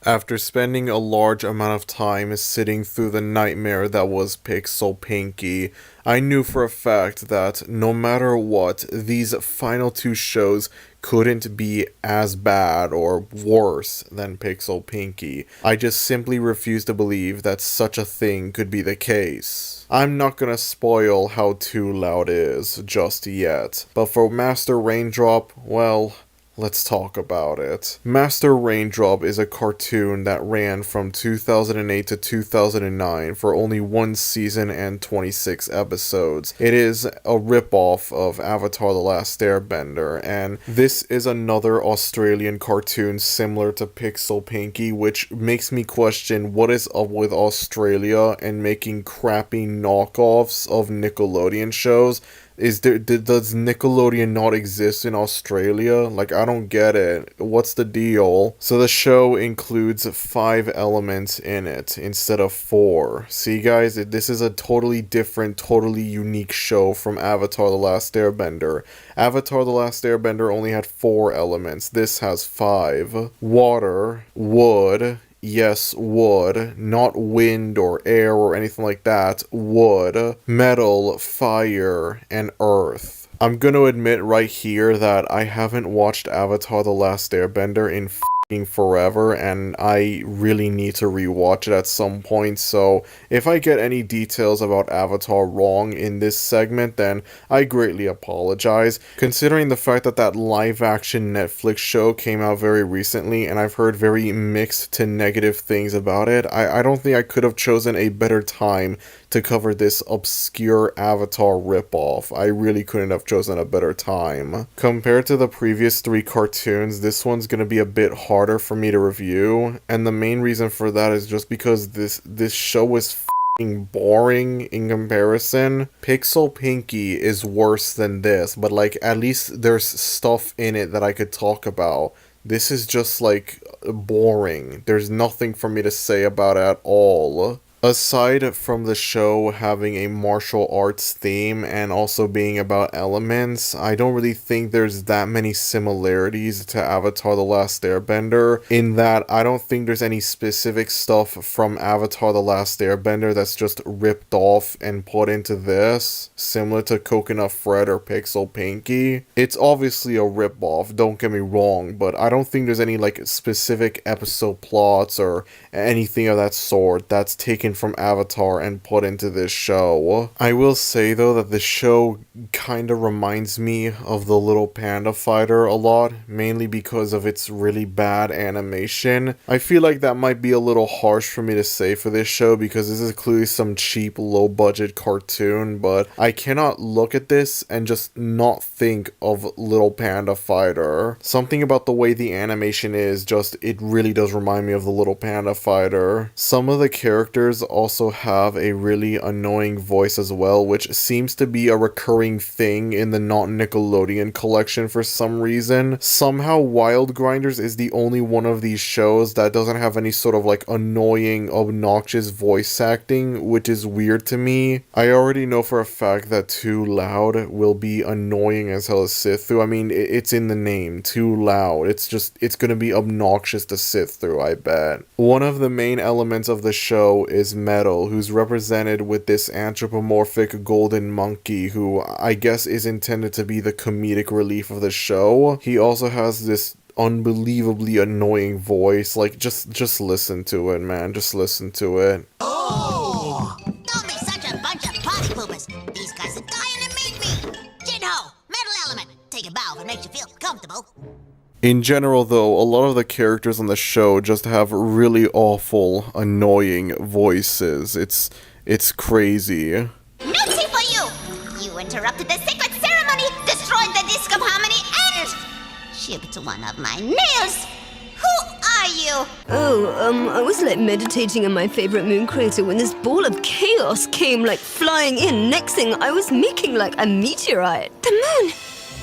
After spending a large amount of time sitting through the nightmare that was Pixel Pinky, I knew for a fact that no matter what, these final two shows couldn't be as bad or worse than Pixel Pinky. I just simply refused to believe that such a thing could be the case. I'm not gonna spoil how Too Loud is just yet, but for Master Raindrop, well, let's talk about it. Master Raindrop is a cartoon that ran from 2008 to 2009 for only one season and 26 episodes. It is a ripoff of Avatar The Last Airbender, and this is another Australian cartoon similar to Pixel Pinky, which makes me question what is up with Australia and making crappy knockoffs of Nickelodeon shows. Does Nickelodeon not exist in Australia? Like, I don't get it. What's the deal? So the show includes 5 elements in it instead of 4. See guys, this is a totally different, totally unique show from Avatar The Last Airbender. Avatar The Last Airbender only had 4 elements. This has 5. Water, wood, yes, wood, not wind or air or anything like that, wood, metal, fire, and earth. I'm gonna admit right here that I haven't watched Avatar The Last Airbender in forever, and I really need to rewatch it at some point, so if I get any details about Avatar wrong in this segment, then I greatly apologize, considering the fact that that live-action Netflix show came out very recently, and I've heard very mixed to negative things about it. I don't think I could have chosen a better time to cover this obscure Avatar ripoff. I really couldn't have chosen a better time. Compared to the previous 3 cartoons, this one's gonna be a bit harder for me to review, and the main reason for that is just because this show is boring in comparison. Pixel Pinky is worse than this, but like at least there's stuff in it that I could talk about. This is just like boring. There's nothing for me to say about it at all. Aside from the show having a martial arts theme and also being about elements, I don't really think there's that many similarities to Avatar The Last Airbender, in that I don't think there's any specific stuff from Avatar The Last Airbender that's just ripped off and put into this, similar to Coconut Fred or Pixel Pinky. It's obviously a ripoff, don't get me wrong, but I don't think there's any like specific episode plots or anything of that sort that's taken from Avatar and put into this show. I will say though that the show kinda reminds me of the Little Panda Fighter a lot, mainly because of its really bad animation. I feel like that might be a little harsh for me to say for this show because this is clearly some cheap, low-budget cartoon, but I cannot look at this and just not think of Little Panda Fighter. Something about the way the animation is, it really does remind me of the Little Panda Fighter. Some of the characters also have a really annoying voice as well, which seems to be a recurring thing in the not Nickelodeon collection for some reason. Somehow Wild Grinders is the only one of these shows that doesn't have any sort of like annoying, obnoxious voice acting, which is weird to me. I already know for a fact that Too Loud will be annoying as hell to sit through. I mean, it's in the name, Too Loud. It's gonna be obnoxious to sit through, I bet. One of the main elements of the show is Metal, who's represented with this anthropomorphic golden monkey who I guess is intended to be the comedic relief of the show. He also has this unbelievably annoying voice. Like, just listen to it, man. Just listen to it. Oh! Don't be such a bunch of potty poopers. These guys are dying to meet me. Jinho, Metal Element. Take a bow if it makes you feel comfortable. In general though, a lot of the characters on the show just have really awful, annoying voices. It's crazy. Notsy for you! You interrupted the sacred ceremony, destroyed the disc of harmony, and chipped one of my nails! Who are you? Oh, I was like meditating in my favorite moon crater when this ball of chaos came like flying in. Next thing, I was making like a meteorite. The moon!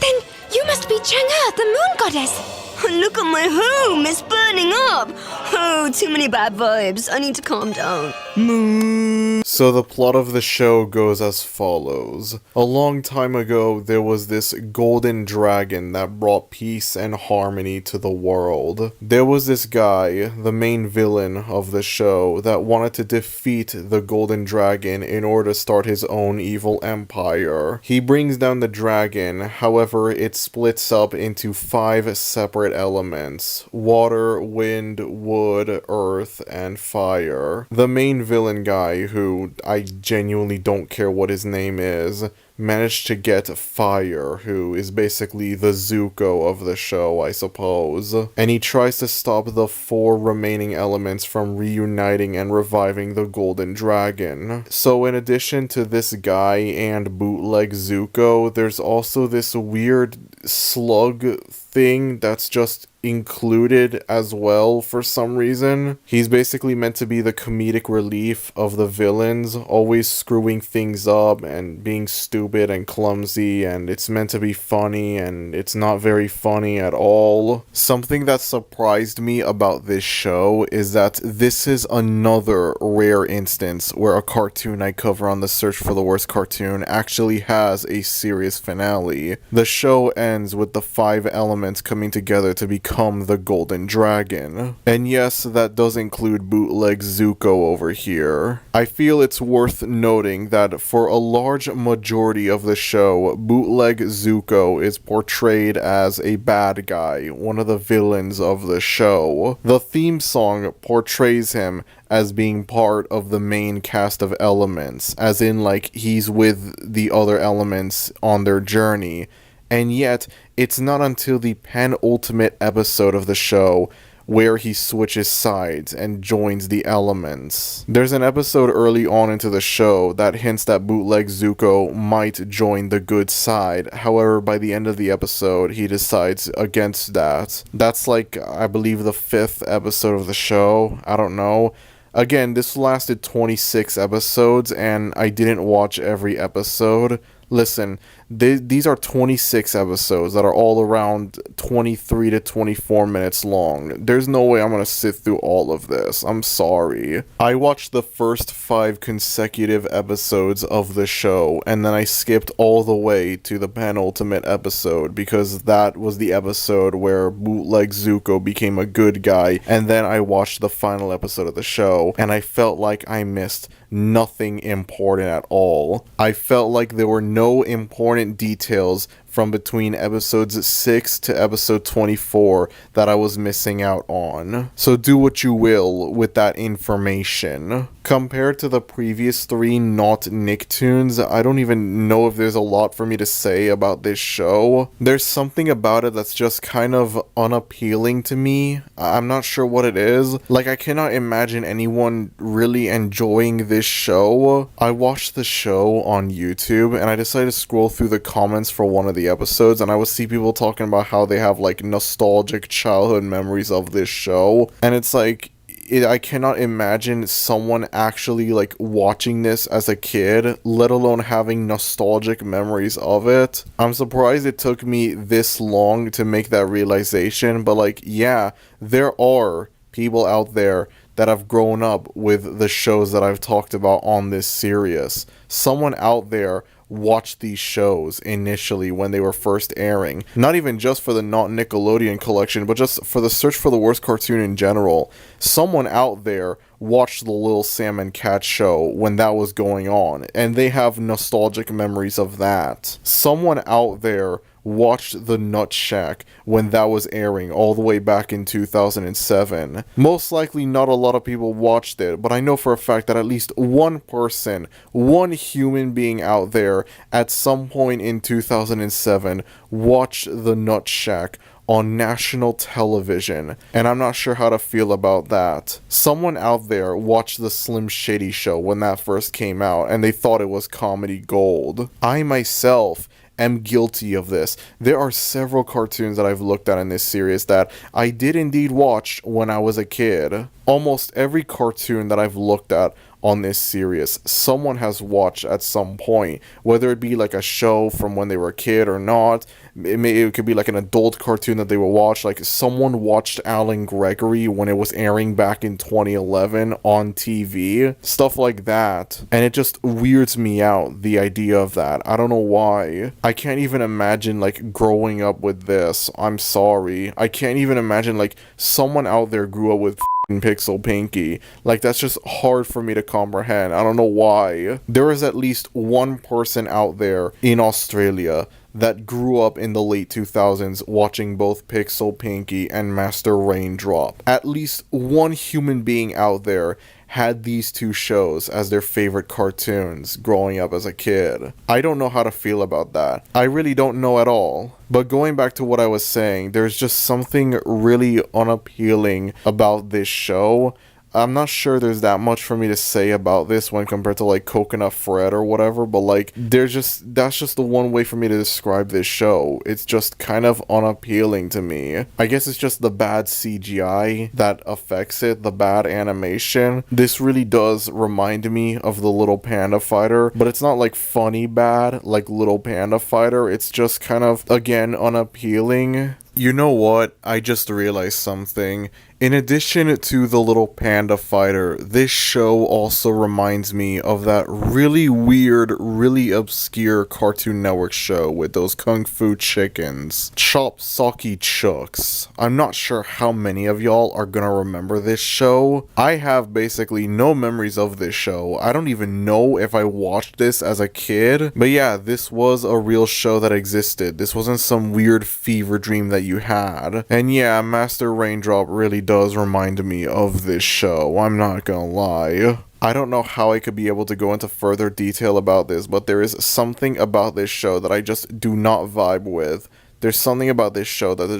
Then you must be Chang'e, the moon goddess! Look at my home, it's burning up! Oh, too many bad vibes. I need to calm down. Moon. So the plot of the show goes as follows. A long time ago, there was this golden dragon that brought peace and harmony to the world. There was this guy, the main villain of the show, that wanted to defeat the golden dragon in order to start his own evil empire. He brings down the dragon, however, it splits up into 5 separate elements: water, wind, wood, earth, and fire. The main villain guy, who I genuinely don't care what his name is, managed to get Fire, who is basically the Zuko of the show, I suppose. And he tries to stop the 4 remaining elements from reuniting and reviving the golden dragon. So in addition to this guy and bootleg Zuko, there's also this weird slug thing that's just included as well for some reason. He's basically meant to be the comedic relief of the villains, always screwing things up and being stupid and clumsy, and it's meant to be funny, and it's not very funny at all. Something that surprised me about this show is that this is another rare instance where a cartoon I cover on the Search for the Worst Cartoon actually has a serious finale. The show ends with the 5 elements coming together to become the golden dragon. And yes, that does include bootleg Zuko over here. I feel it's worth noting that for a large majority of the show, bootleg Zuko is portrayed as a bad guy, one of the villains of the show. The theme song portrays him as being part of the main cast of elements, as in like he's with the other elements on their journey. And yet, it's not until the penultimate episode of the show where he switches sides and joins the elements. There's an episode early on into the show that hints that bootleg Zuko might join the good side. However, by the end of the episode, he decides against that. That's like, I believe, the 5th episode of the show. I don't know. Again, this lasted 26 episodes, and I didn't watch every episode. Listen, these are 26 episodes that are all around 23 to 24 minutes long. There's no way I'm gonna sit through all of this. I'm sorry. I watched the first 5 consecutive episodes of the show, and then I skipped all the way to the penultimate episode because that was the episode where bootleg Zuko became a good guy, and then I watched the final episode of the show, and I felt like I missed nothing important at all. I felt like there were no important details from between episodes 6 to episode 24 that I was missing out on. So do what you will with that information. Compared to the previous 3 not Nicktoons, I don't even know if there's a lot for me to say about this show. There's something about it that's just kind of unappealing to me. I'm not sure what it is. Like, I cannot imagine anyone really enjoying this show. I watched the show on YouTube and I decided to scroll through the comments for one of the episodes, and I would see people talking about how they have like nostalgic childhood memories of this show, and it's like, I cannot imagine someone actually like watching this as a kid, let alone having nostalgic memories of it. I'm surprised it took me this long to make that realization, but like, yeah, there are people out there that have grown up with the shows that I've talked about on this series. Someone out there watched these shows initially when they were first airing. Not even just for the Not Nickelodeon collection, but just for the Search for the Worst Cartoon in general. Someone out there watched the Little Sam and Cat show when that was going on, and they have nostalgic memories of that. Someone out there watched the Nut Shack when that was airing all the way back in 2007. Most likely not a lot of people watched it, but I know for a fact that at least one person, one human being out there at some point in 2007 watched the Nut Shack on national television, and I'm not sure how to feel about that. Someone out there watched the Slim Shady show when that first came out, and they thought it was comedy gold. I myself am guilty of this. There are several cartoons that I've looked at in this series that I did indeed watch when I was a kid. Almost every cartoon that I've looked at on this series. Someone has watched at some point, whether it be like a show from when they were a kid or not. It could be like an adult cartoon that they would watch. Like someone watched Alan Gregory when it was airing back in 2011 on TV, stuff like that, and it just weirds me out, the idea of that. I don't know why. I can't even imagine like growing up with this. I'm sorry, I can't even imagine like someone out there grew up with Pixel Pinky. Like, that's just hard for me to comprehend. I don't know why. There is at least one person out there in Australia that grew up in the late 2000s watching both Pixel Pinky and Master Raindrop. At least one human being out there had these two shows as their favorite cartoons growing up as a kid. I don't know how to feel about that. I really don't know at all. But going back to what I was saying, there's just something really unappealing about this show. I'm not sure there's that much for me to say about this when compared to like Coconut Fred or whatever, but like that's just the one way for me to describe this show. It's just kind of unappealing to me. I guess it's just the bad CGI that affects it, the bad animation. This really does remind me of the Little Panda Fighter, but it's not like funny bad like Little Panda Fighter. It's just kind of, again, unappealing. You know what? I just realized something. In addition to the Little Panda Fighter, this show also reminds me of that really weird, really obscure Cartoon Network show with those Kung Fu chickens. Chop Socky Chooks. I'm not sure how many of y'all are gonna remember this show. I have basically no memories of this show. I don't even know if I watched this as a kid. But yeah, this was a real show that existed. This wasn't some weird fever dream that you had. And yeah, Master Raindrop really does remind me of this show. I'm not gonna lie. I don't know how I could be able to go into further detail about this, but there is something about this show that I just do not vibe with. There's something about this show that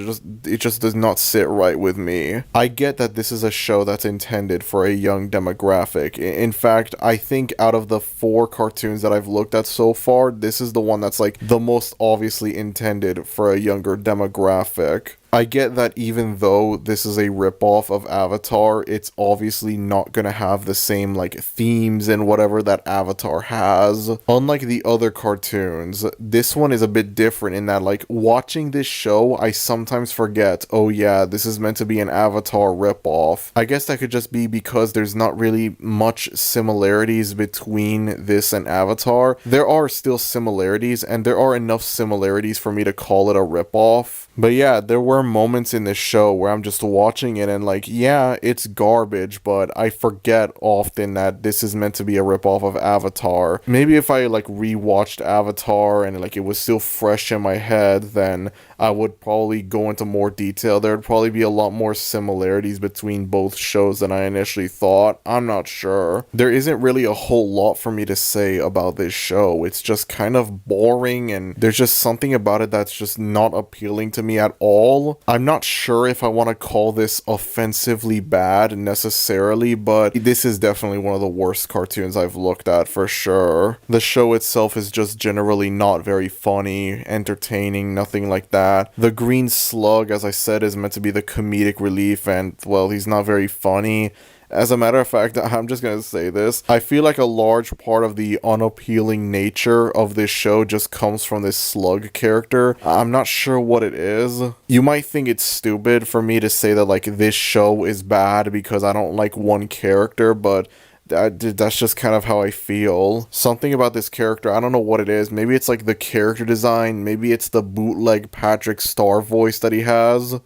it just does not sit right with me. I get that this is a show that's intended for a young demographic. In fact, I think out of the 4 cartoons that I've looked at so far, this is the one that's like the most obviously intended for a younger demographic. I get that even though this is a ripoff of Avatar, it's obviously not gonna have the same like themes and whatever that Avatar has. Unlike the other cartoons, this one is a bit different in that like watching this show, I sometimes forget, oh yeah, this is meant to be an Avatar ripoff. I guess that could just be because there's not really much similarities between this and Avatar. There are still similarities, and there are enough similarities for me to call it a ripoff. But yeah, there were moments in this show where I'm just watching it and like, yeah, it's garbage, but I forget often that this is meant to be a ripoff of Avatar. Maybe if I like rewatched Avatar and like it was still fresh in my head, then I would probably go into more detail. There'd probably be a lot more similarities between both shows than I initially thought. I'm not sure. There isn't really a whole lot for me to say about this show. It's just kind of boring, and there's just something about it that's just not appealing to me at all. I'm not sure if I want to call this offensively bad necessarily, but this is definitely one of the worst cartoons I've looked at for sure. The show itself is just generally not very funny, entertaining, nothing like that. The green slug, as I said, is meant to be the comedic relief, and well, he's not very funny. As a matter of fact, I'm just gonna say this. I feel like a large part of the unappealing nature of this show just comes from this slug character. I'm not sure what it is. You might think it's stupid for me to say that like this show is bad because I don't like one character, but that's just kind of how I feel. Something about this character, I don't know what it is. Maybe it's like the character design. Maybe it's the bootleg Patrick Star voice that he has.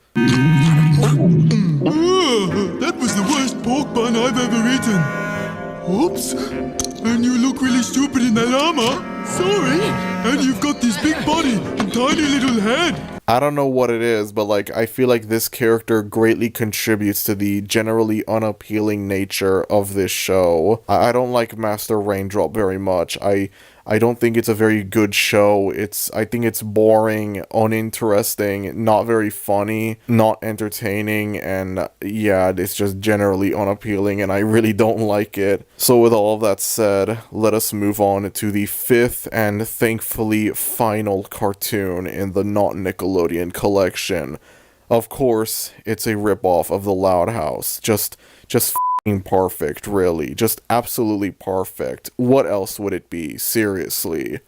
That was the worst pork bun I've ever eaten. Oops. And you look really stupid in that armor. Sorry. And you've got this big body and tiny little head. I don't know what it is, but like I feel like this character greatly contributes to the generally unappealing nature of this show. I don't like Master Raindrop very much. I don't think it's a very good show. I think it's boring, uninteresting, not very funny, not entertaining, and yeah, it's just generally unappealing, and I really don't like it. So with all of that said, let us move on to the 5th and thankfully final cartoon in the Not Nickelodeon collection. Of course, it's a ripoff of The Loud House. Just perfect, really. Just absolutely perfect. What else would it be? Seriously.